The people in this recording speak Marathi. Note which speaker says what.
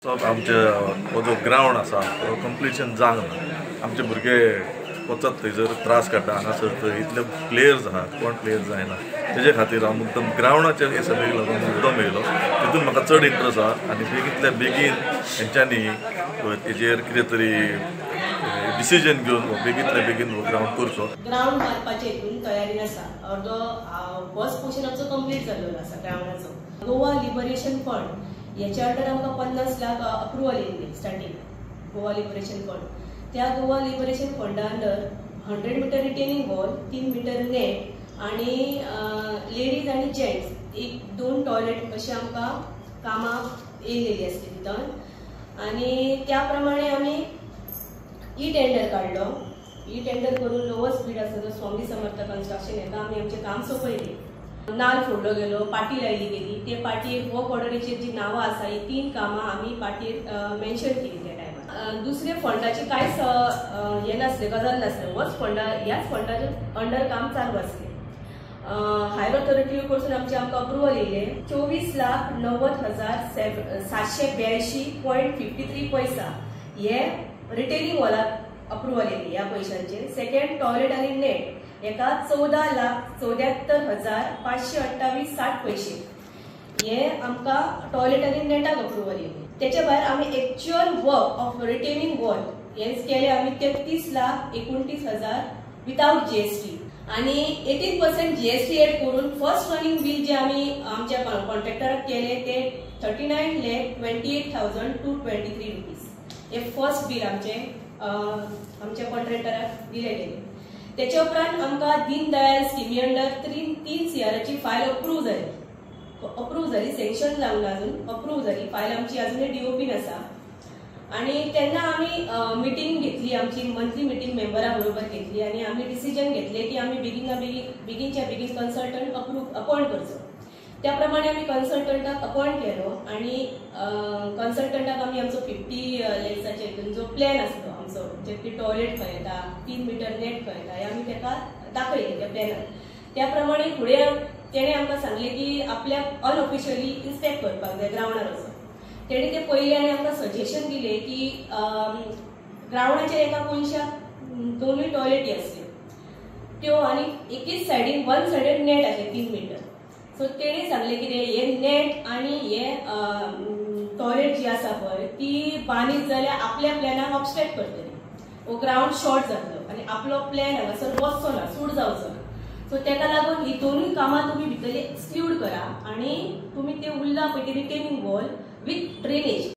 Speaker 1: आमचे हो जो ग्राउंड आसा तो कंप्लीशन जावंक ना। आमचे भुरगे वचत थंयसर त्रास काडटा। हांगासर थंय इतले प्लेयर्स आहा कोण प्लेयर्स जायना तेजे खातीर हांव मुद्दम ग्राउंडाचेर हे सगळ्याक लागून मुद्दम येयलो। तितून म्हाका चड इंट्रस्ट आहा आनी बेगींतल्या बेगीन हेंच्यांनी तेजेर कितें तरी डिसिजन घेवन बेगींतल्या बेगीन हो ग्राउंड करचो।
Speaker 2: ग्राउंड बांदपाचे हितून तयारीन आसा। अर्दो फर्स्ट पोर्शन आमचो कंप्लीट जाल्लो आसा ग्राउंडाचो। गोवा लिबरेशन फंड याच्या अंडर आमकां 50 लाख अप्रुवल येयल्ली स्टार्टिंग गोवा लिबरेशन फंड। त्या गोवा लिबरेशन फंडा under 100 metre retaining wall, 3 metre net आणि लेडीज आणि जेंट्स 1-2 टॉयलेट अशें आमकां कामाक येयलेली आसली तितून। आणि त्या प्रमाणे आमी ई टेंडर काढलो। ई टेंडर करून लोवर स्पीड आसा जो स्वामी समर्थ कन्स्ट्रक्शन हेका आमी आमचें काम सोंपयलें। नाल फोडलो गेलो, पाटी लायली गेली। ते पाटयेर वर्क ऑर्डरीचेर जी नांवां आसा ही 3 कामां आमी पाटयेर मेन्शन केली त्या टायमार। दुसरे फंडाचे कांयच हे नासले, गजाल नासले। होच फंडा ह्याच फंडाचे अंडर काम चालू आसलें। हायर ऑथॉरिटी कडसून आमकां अप्रुवल येयले 24,90,782.53 पैसा हे रिटेनिंग वॉलाक अप्रुवल येयली ह्या पयशांचे। सेकंड टॉयलेट आनी नेट हेका 14,74,528.60 पैसे हे आमकां टॉयलेट आनी नेटाक अप्रुवल येयली। तेच्या भायर आमी actual work of retaining wall हेच केले आमी 33,29,000 विदाउट GST आणि 18% GST एड करून फर्स्ट रनिंग बिल जे आमी आमच्या कॉन्ट्रॅक्टराक केले ते 39,28,223 रुपीज हे फर्स्ट बिल आमच्या कॉन्ट्रॅक्टराक दिले गेले। त्याच्या उपरांत आमकां दीनदयाल स्किमी अंडर 3 CRची फायल अप्रूव झाली सँक्शन जावंक ना अजून, अप्रूव झाली फायल आमची अजूनही DOPन आसा। आणि तेन्ना आमी मिटींग घेतली, आमची मंथली मिटींग मेंबरा बरोबर घेतली आणि आमी डिसिजन घेतले की आमी बेगीनच्या बेगीन कन्सल्टंट अपॉइंट करचो। त्या प्रमाणे आमी कन्सल्टंटाक अपॉइंट केलो आणि कन्सल्टंटाक आमी आमचो 50 लेग्साचे जो प्लॅन आसलो आमचो जे की टॉयलेट खंय येता, 3 मीटर नेट खंय येता हे आमी तेका दाखयले त्या प्लॅनार। त्या प्रमाणे फुडें तेणे आमकां सांगले की आपल्याक अनऑफिशियली इन्स्पेक्ट करपाक जाय ग्राउंडार वचून। तेणे ते पयले आनी आमकां सजेशन दिले की ग्राउंडाचेर एका कोनशाक 2 टॉयलेटी आसल्यो त्यो आणि एकीच सायडीन वन सायडीन नेट आसले 3 मीटर। सो तेणे सांगले की हे नेट आणि हे टॉयलेट जी आसा पळय ती बांदीत जाल्यार आपल्या प्लॅनाक ऑब्स्ट्रॅक्ट करतली, वो ग्राउंड शॉर्ट जातलो आणि आपलो प्लॅन हांगासर वचचो ना, सूट जावचो ना। सो तेका लागून ही 2 कामां तुमी भितरली एक्सक्लूड करा आणि तुमी ते उरला पळय ती रिटेनिंग वॉल विथ ड्रेनेज